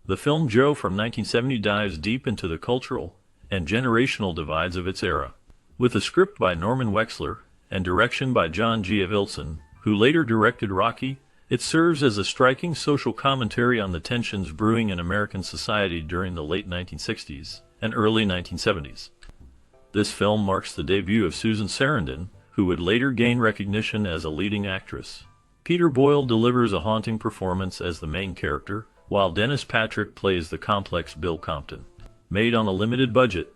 The film Joe from 1970 dives deep into the cultural and generational divides of its era. With a script by Norman Wexler and direction by John G. Avildsen, who later directed Rocky, it serves as a striking social commentary on the tensions brewing in American society during the late 1960s and early 1970s. This film marks the debut of Susan Sarandon, who would later gain recognition as a leading actress. Peter Boyle delivers a haunting performance as the main character, while Dennis Patrick plays the complex Bill Compton. Made on a limited budget,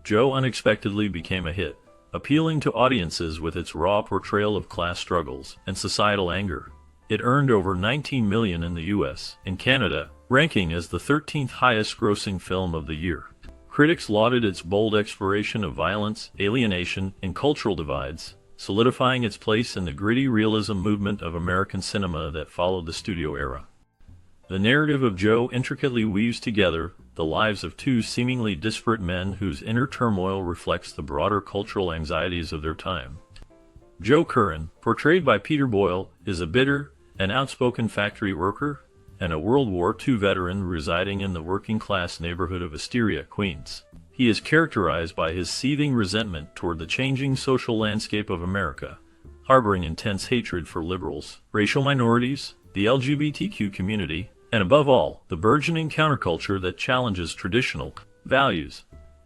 Joe unexpectedly became a hit, appealing to audiences with its raw portrayal of class struggles and societal anger. It earned over $19 million in the U.S. and Canada, ranking as the 13th highest-grossing film of the year. Critics lauded its bold exploration of violence, alienation, and cultural divides, solidifying its place in the gritty realism movement of American cinema that followed the studio era. The narrative of Joe intricately weaves together the lives of two seemingly disparate men whose inner turmoil reflects the broader cultural anxieties of their time. Joe Curran, portrayed by Peter Boyle, is a bitter and outspoken factory worker and a World War II veteran residing in the working-class neighborhood of Astoria, Queens. He is characterized by his seething resentment toward the changing social landscape of America, harboring intense hatred for liberals, racial minorities, the LGBTQ community, and above all, the burgeoning counterculture that challenges traditional values.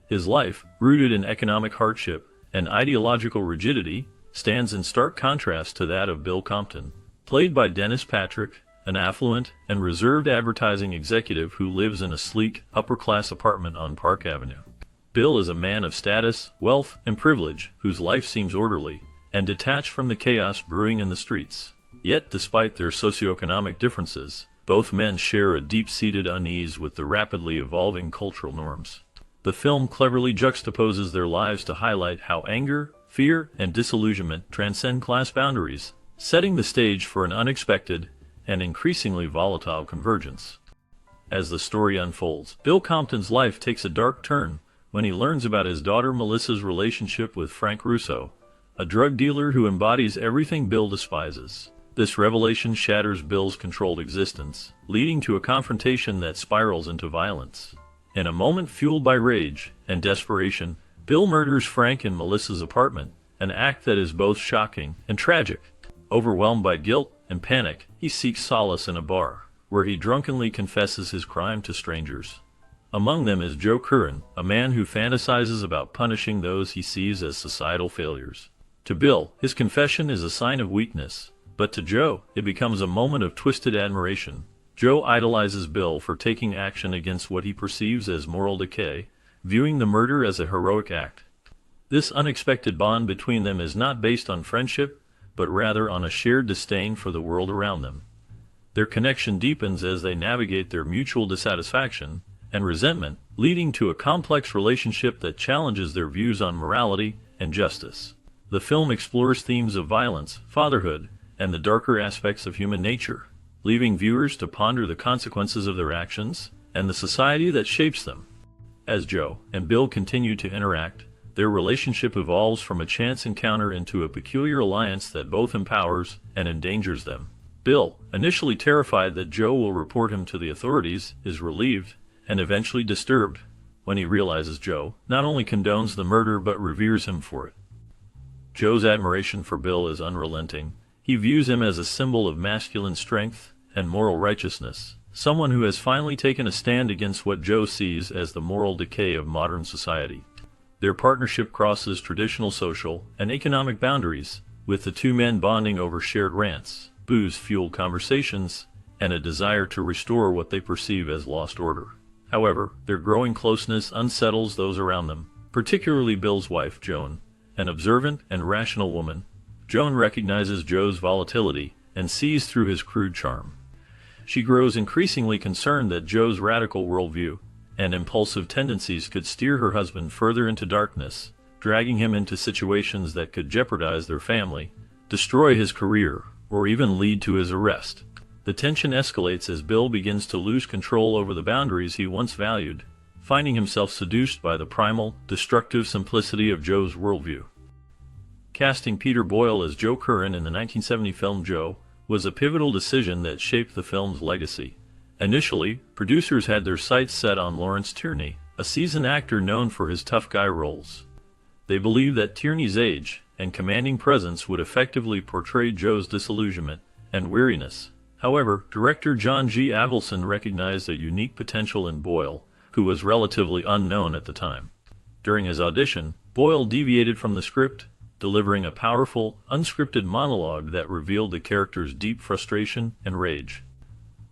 His life, rooted in economic hardship and ideological rigidity, stands in stark contrast to that of Bill Compton, played by Dennis Patrick, an affluent and reserved advertising executive who lives in a sleek, upper-class apartment on Park Avenue. Bill is a man of status, wealth, and privilege whose life seems orderly and detached from the chaos brewing in the streets. Yet, despite their socioeconomic differences, both men share a deep-seated unease with the rapidly evolving cultural norms. The film cleverly juxtaposes their lives to highlight how anger, fear, and disillusionment transcend class boundaries, setting the stage for an unexpected and increasingly volatile convergence. As the story unfolds, Bill Compton's life takes a dark turn when he learns about his daughter Melissa's relationship with Frank Russo, a drug dealer who embodies everything Bill despises. This revelation shatters Bill's controlled existence, leading to a confrontation that spirals into violence. In a moment fueled by rage and desperation, Bill murders Frank in Melissa's apartment, an act that is both shocking and tragic. Overwhelmed by guilt and panic, he seeks solace in a bar, where he drunkenly confesses his crime to strangers. Among them is Joe Curran, a man who fantasizes about punishing those he sees as societal failures. To Bill, his confession is a sign of weakness, but to Joe, it becomes a moment of twisted admiration. Joe idolizes Bill for taking action against what he perceives as moral decay, viewing the murder as a heroic act. This unexpected bond between them is not based on friendship, but rather on a shared disdain for the world around them. Their connection deepens as they navigate their mutual dissatisfaction and resentment, leading to a complex relationship that challenges their views on morality and justice. The film explores themes of violence, fatherhood, and the darker aspects of human nature, leaving viewers to ponder the consequences of their actions and the society that shapes them. As Joe and Bill continue to interact, their relationship evolves from a chance encounter into a peculiar alliance that both empowers and endangers them. Bill, initially terrified that Joe will report him to the authorities, is relieved and eventually disturbed when he realizes Joe not only condones the murder but reveres him for it. Joe's admiration for Bill is unrelenting. He views him as a symbol of masculine strength and moral righteousness, someone who has finally taken a stand against what Joe sees as the moral decay of modern society. Their partnership crosses traditional social and economic boundaries, with the two men bonding over shared rants, booze-fueled conversations, and a desire to restore what they perceive as lost order. However, their growing closeness unsettles those around them, particularly Bill's wife, Joan, an observant and rational woman. Joan recognizes Joe's volatility and sees through his crude charm. She grows increasingly concerned that Joe's radical worldview and impulsive tendencies could steer her husband further into darkness, dragging him into situations that could jeopardize their family, destroy his career, or even lead to his arrest. The tension escalates as Bill begins to lose control over the boundaries he once valued, finding himself seduced by the primal, destructive simplicity of Joe's worldview. Casting Peter Boyle as Joe Curran in the 1970 film Joe was a pivotal decision that shaped the film's legacy. Initially, producers had their sights set on Lawrence Tierney, a seasoned actor known for his tough guy roles. They believed that Tierney's age and commanding presence would effectively portray Joe's disillusionment and weariness. However, director John G. Avildsen recognized a unique potential in Boyle, who was relatively unknown at the time. During his audition, Boyle deviated from the script, delivering a powerful, unscripted monologue that revealed the character's deep frustration and rage.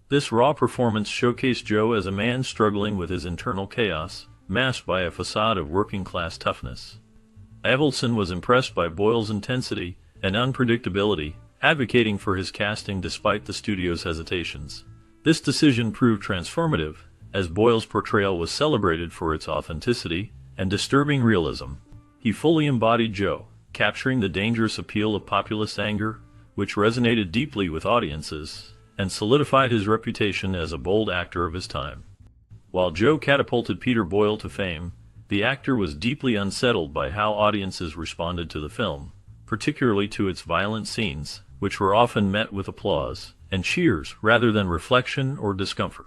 This raw performance showcased Joe as a man struggling with his internal chaos, masked by a facade of working-class toughness. Avildsen was impressed by Boyle's intensity and unpredictability, advocating for his casting despite the studio's hesitations. This decision proved transformative, as Boyle's portrayal was celebrated for its authenticity and disturbing realism. He fully embodied Joe, capturing the dangerous appeal of populist anger, which resonated deeply with audiences, and solidified his reputation as a bold actor of his time. While Joe catapulted Peter Boyle to fame, the actor was deeply unsettled by how audiences responded to the film, particularly to its violent scenes, which were often met with applause and cheers rather than reflection or discomfort.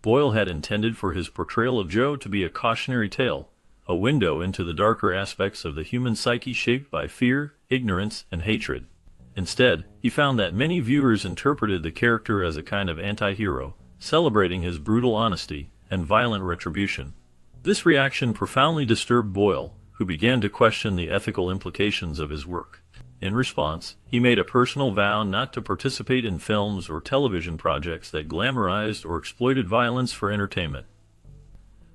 Boyle had intended for his portrayal of Joe to be a cautionary tale, a window into the darker aspects of the human psyche shaped by fear, ignorance, and hatred. Instead, he found that many viewers interpreted the character as a kind of anti-hero, celebrating his brutal honesty and violent retribution. This reaction profoundly disturbed Boyle, who began to question the ethical implications of his work. In response, he made a personal vow not to participate in films or television projects that glamorized or exploited violence for entertainment.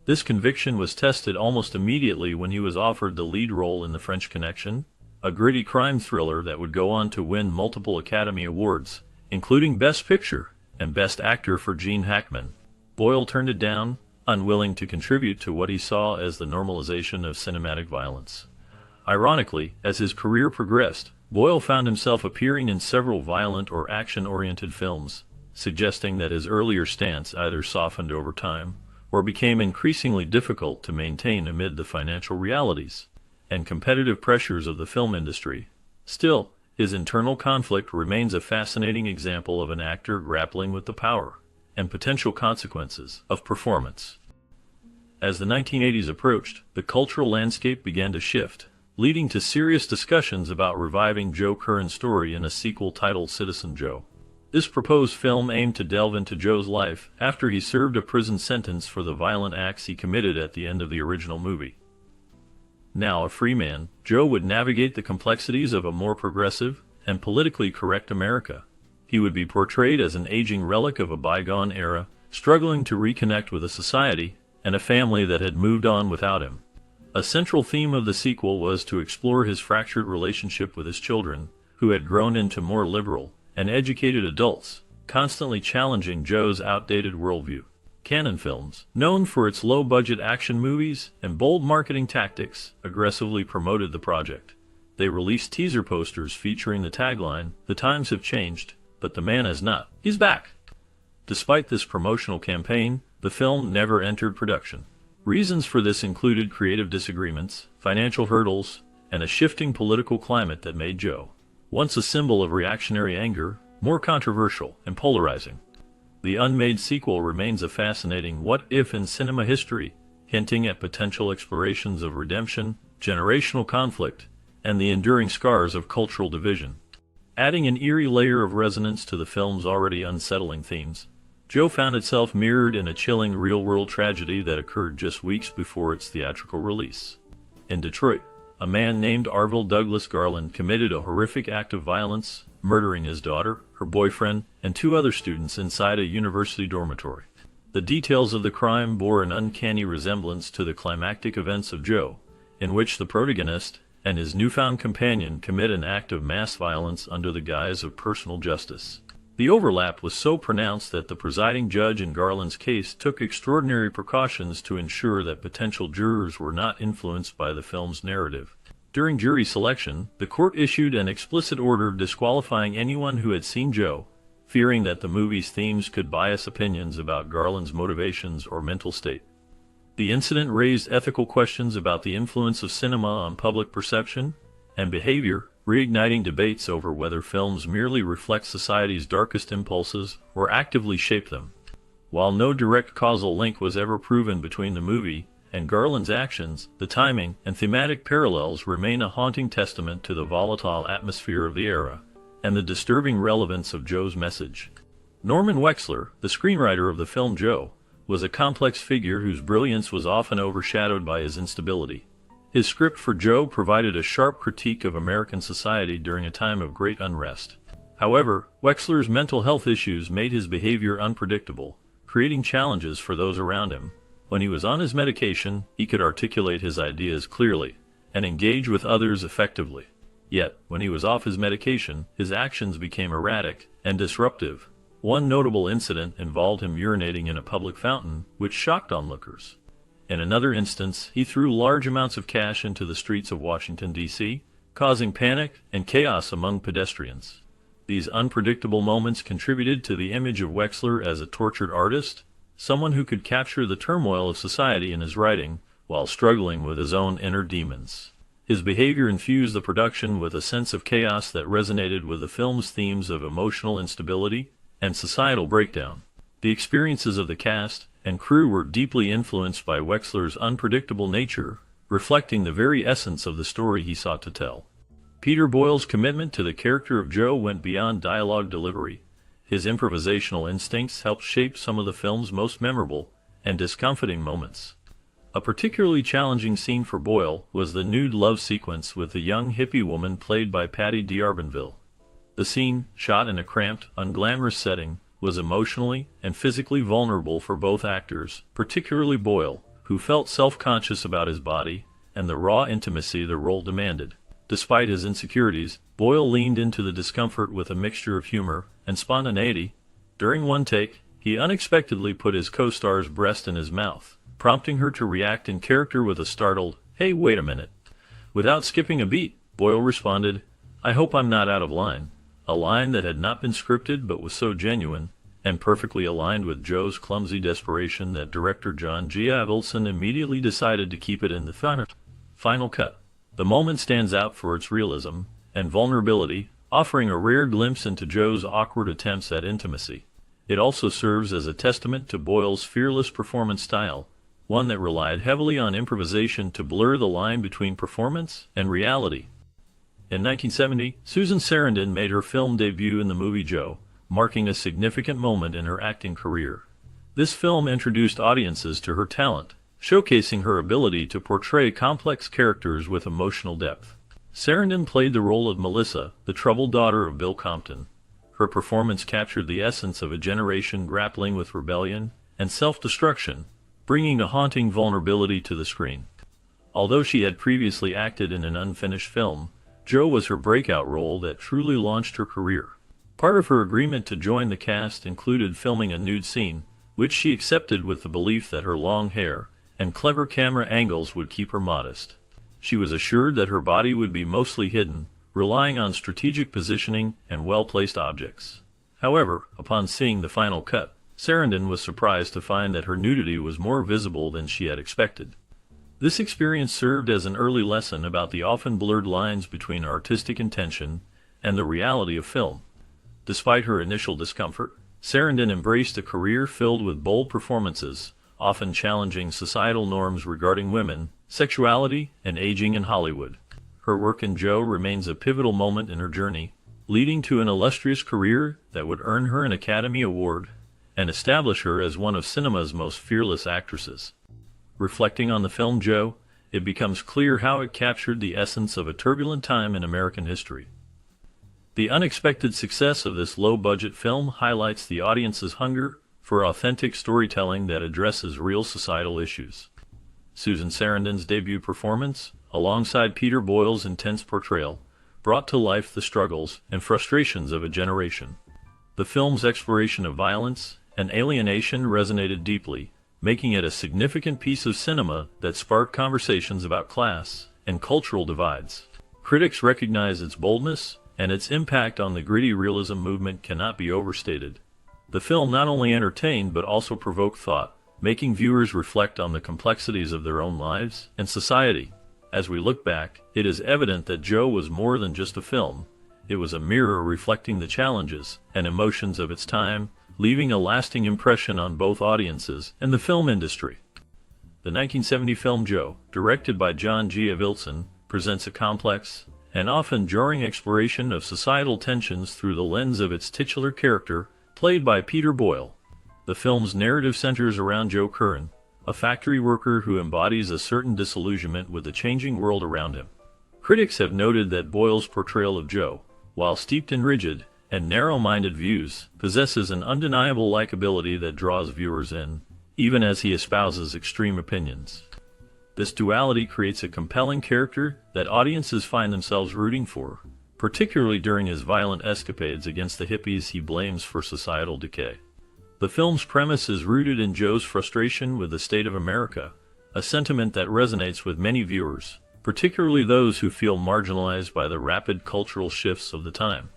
This conviction was tested almost immediately when he was offered the lead role in The French Connection, a gritty crime thriller that would go on to win multiple Academy Awards, including Best Picture and Best Actor for Gene Hackman. Boyle turned it down, unwilling to contribute to what he saw as the normalization of cinematic violence. Ironically, as his career progressed, Boyle found himself appearing in several violent or action-oriented films, suggesting that his earlier stance either softened over time or became increasingly difficult to maintain amid the financial realities and competitive pressures of the film industry. Still, his internal conflict remains a fascinating example of an actor grappling with the power and potential consequences of performance. As the 1980s approached, the cultural landscape began to shift, leading to serious discussions about reviving Joe Curran's story in a sequel titled Citizen Joe. This proposed film aimed to delve into Joe's life after he served a prison sentence for the violent acts he committed at the end of the original movie. Now a free man, Joe would navigate the complexities of a more progressive and politically correct America. He would be portrayed as an aging relic of a bygone era, struggling to reconnect with a society and a family that had moved on without him. A central theme of the sequel was to explore his fractured relationship with his children, who had grown into more liberal and educated adults, constantly challenging Joe's outdated worldview. Cannon Films, known for its low-budget action movies and bold marketing tactics, aggressively promoted the project. They released teaser posters featuring the tagline, "The times have changed, but the man has not. He's back." Despite this promotional campaign, the film never entered production. Reasons for this included creative disagreements, financial hurdles, and a shifting political climate that made Joe, once a symbol of reactionary anger, more controversial and polarizing. The unmade sequel remains a fascinating what-if in cinema history, hinting at potential explorations of redemption, generational conflict, and the enduring scars of cultural division. Adding an eerie layer of resonance to the film's already unsettling themes, Joe found itself mirrored in a chilling real-world tragedy that occurred just weeks before its theatrical release. In Detroit, a man named Arvil Douglas Garland committed a horrific act of violence, murdering his daughter, her boyfriend, and 2 other students inside a university dormitory. The details of the crime bore an uncanny resemblance to the climactic events of Joe, in which the protagonist and his newfound companion commit an act of mass violence under the guise of personal justice. The overlap was so pronounced that the presiding judge in Garland's case took extraordinary precautions to ensure that potential jurors were not influenced by the film's narrative. During jury selection, the court issued an explicit order disqualifying anyone who had seen Joe, fearing that the movie's themes could bias opinions about Garland's motivations or mental state. The incident raised ethical questions about the influence of cinema on public perception and behavior, reigniting debates over whether films merely reflect society's darkest impulses or actively shape them. While no direct causal link was ever proven between the movie and Garland's actions, the timing and thematic parallels remain a haunting testament to the volatile atmosphere of the era and the disturbing relevance of Joe's message. Norman Wexler, the screenwriter of the film Joe, was a complex figure whose brilliance was often overshadowed by his instability. His script for Joe provided a sharp critique of American society during a time of great unrest. However, Wexler's mental health issues made his behavior unpredictable, creating challenges for those around him. When he was on his medication, he could articulate his ideas clearly and engage with others effectively. Yet, when he was off his medication, his actions became erratic and disruptive. One notable incident involved him urinating in a public fountain, which shocked onlookers. In another instance, he threw large amounts of cash into the streets of Washington, D.C., causing panic and chaos among pedestrians. These unpredictable moments contributed to the image of Wexler as a tortured artist, someone who could capture the turmoil of society in his writing while struggling with his own inner demons. His behavior infused the production with a sense of chaos that resonated with the film's themes of emotional instability and societal breakdown. The experiences of the cast and crew were deeply influenced by Wexler's unpredictable nature, reflecting the very essence of the story he sought to tell. Peter Boyle's commitment to the character of Joe went beyond dialogue delivery. His improvisational instincts helped shape some of the film's most memorable and discomforting moments. A particularly challenging scene for Boyle was the nude love sequence with the young hippie woman played by Patty D'Arbanville. The scene, shot in a cramped, unglamorous setting, was emotionally and physically vulnerable for both actors, particularly Boyle, who felt self-conscious about his body and the raw intimacy the role demanded. Despite his insecurities, Boyle leaned into the discomfort with a mixture of humor and spontaneity. During one take, he unexpectedly put his co-star's breast in his mouth, prompting her to react in character with a startled, "Hey, wait a minute." Without skipping a beat, Boyle responded, "I hope I'm not out of line," a line that had not been scripted but was so genuine and perfectly aligned with Joe's clumsy desperation that director John G. Avildsen immediately decided to keep it in the final cut. The moment stands out for its realism and vulnerability, offering a rare glimpse into Joe's awkward attempts at intimacy. It also serves as a testament to Boyle's fearless performance style, one that relied heavily on improvisation to blur the line between performance and reality. In 1970, Susan Sarandon made her film debut in the movie Joe, marking a significant moment in her acting career. This film introduced audiences to her talent, showcasing her ability to portray complex characters with emotional depth. Sarandon played the role of Melissa, the troubled daughter of Bill Compton. Her performance captured the essence of a generation grappling with rebellion and self-destruction, bringing a haunting vulnerability to the screen. Although she had previously acted in an unfinished film, Joe was her breakout role that truly launched her career. Part of her agreement to join the cast included filming a nude scene, which she accepted with the belief that her long hair and clever camera angles would keep her modest. She was assured that her body would be mostly hidden, relying on strategic positioning and well-placed objects. However, upon seeing the final cut, Sarandon was surprised to find that her nudity was more visible than she had expected. This experience served as an early lesson about the often blurred lines between artistic intention and the reality of film. Despite her initial discomfort, Sarandon embraced a career filled with bold performances, often challenging societal norms regarding women, sexuality, and aging in Hollywood. Her work in Joe remains a pivotal moment in her journey, leading to an illustrious career that would earn her an Academy Award and establish her as one of cinema's most fearless actresses. Reflecting on the film Joe, it becomes clear how it captured the essence of a turbulent time in American history. The unexpected success of this low-budget film highlights the audience's hunger for authentic storytelling that addresses real societal issues. Susan Sarandon's debut performance, alongside Peter Boyle's intense portrayal, brought to life the struggles and frustrations of a generation. The film's exploration of violence and alienation resonated deeply, making it a significant piece of cinema that sparked conversations about class and cultural divides. Critics recognize its boldness, and its impact on the gritty realism movement cannot be overstated. The film not only entertained but also provoked thought, making viewers reflect on the complexities of their own lives and society. As we look back, it is evident that Joe was more than just a film. It was a mirror reflecting the challenges and emotions of its time, leaving a lasting impression on both audiences and the film industry. The 1970 film Joe, directed by John G. Avildsen, presents a complex and often jarring exploration of societal tensions through the lens of its titular character, played by Peter Boyle. The film's narrative centers around Joe Curran, a factory worker who embodies a certain disillusionment with the changing world around him. Critics have noted that Boyle's portrayal of Joe, while steeped in rigid and narrow-minded views, possesses an undeniable likability that draws viewers in, even as he espouses extreme opinions. This duality creates a compelling character that audiences find themselves rooting for, particularly during his violent escapades against the hippies he blames for societal decay. The film's premise is rooted in Joe's frustration with the state of America, a sentiment that resonates with many viewers, particularly those who feel marginalized by the rapid cultural shifts of the time.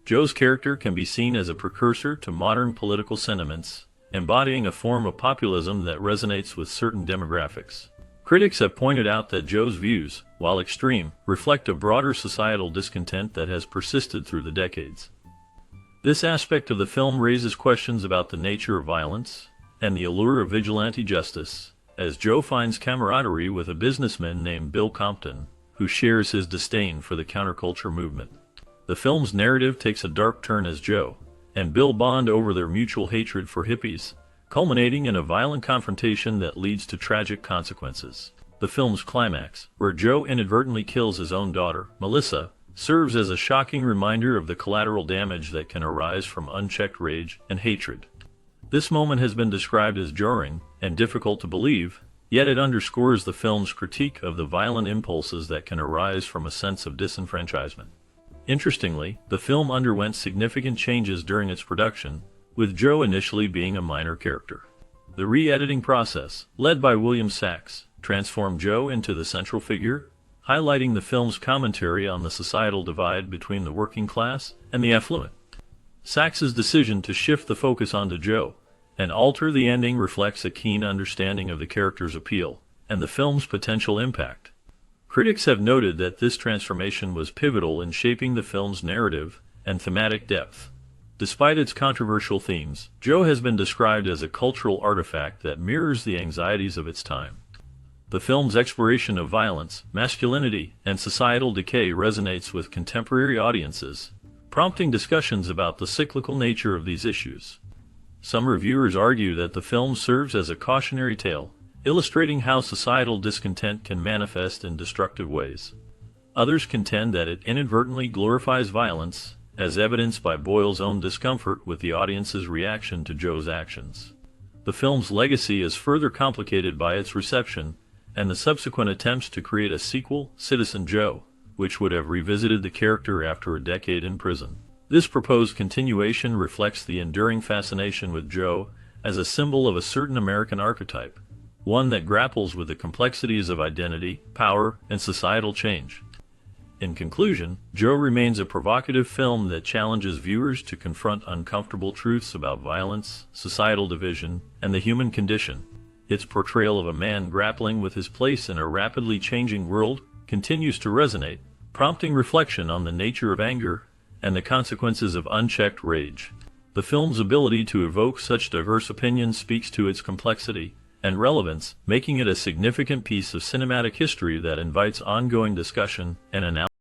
Joe's character can be seen as a precursor to modern political sentiments, embodying a form of populism that resonates with certain demographics. Critics have pointed out that Joe's views, while extreme, reflect a broader societal discontent that has persisted through the decades. This aspect of the film raises questions about the nature of violence and the allure of vigilante justice, as Joe finds camaraderie with a businessman named Bill Compton, who shares his disdain for the counterculture movement. The film's narrative takes a dark turn as Joe and Bill bond over their mutual hatred for hippies, culminating in a violent confrontation that leads to tragic consequences. The film's climax, where Joe inadvertently kills his own daughter, Melissa, serves as a shocking reminder of the collateral damage that can arise from unchecked rage and hatred. This moment has been described as jarring and difficult to believe, yet it underscores the film's critique of the violent impulses that can arise from a sense of disenfranchisement. Interestingly, the film underwent significant changes during its production, with Joe initially being a minor character. The re-editing process, led by William Sachs, transformed Joe into the central figure, highlighting the film's commentary on the societal divide between the working class and the affluent. Sachs's decision to shift the focus onto Joe and alter the ending reflects a keen understanding of the character's appeal and the film's potential impact. Critics have noted that this transformation was pivotal in shaping the film's narrative and thematic depth. Despite its controversial themes, Joe has been described as a cultural artifact that mirrors the anxieties of its time. The film's exploration of violence, masculinity, and societal decay resonates with contemporary audiences, prompting discussions about the cyclical nature of these issues. Some reviewers argue that the film serves as a cautionary tale, illustrating how societal discontent can manifest in destructive ways. Others contend that it inadvertently glorifies violence, as evidenced by Boyle's own discomfort with the audience's reaction to Joe's actions. The film's legacy is further complicated by its reception and the subsequent attempts to create a sequel, Citizen Joe, which would have revisited the character after a decade in prison. This proposed continuation reflects the enduring fascination with Joe as a symbol of a certain American archetype, one that grapples with the complexities of identity, power, and societal change. In conclusion, Joe remains a provocative film that challenges viewers to confront uncomfortable truths about violence, societal division, and the human condition. Its portrayal of a man grappling with his place in a rapidly changing world continues to resonate, prompting reflection on the nature of anger and the consequences of unchecked rage. The film's ability to evoke such diverse opinions speaks to its complexity and relevance, making it a significant piece of cinematic history that invites ongoing discussion and analysis.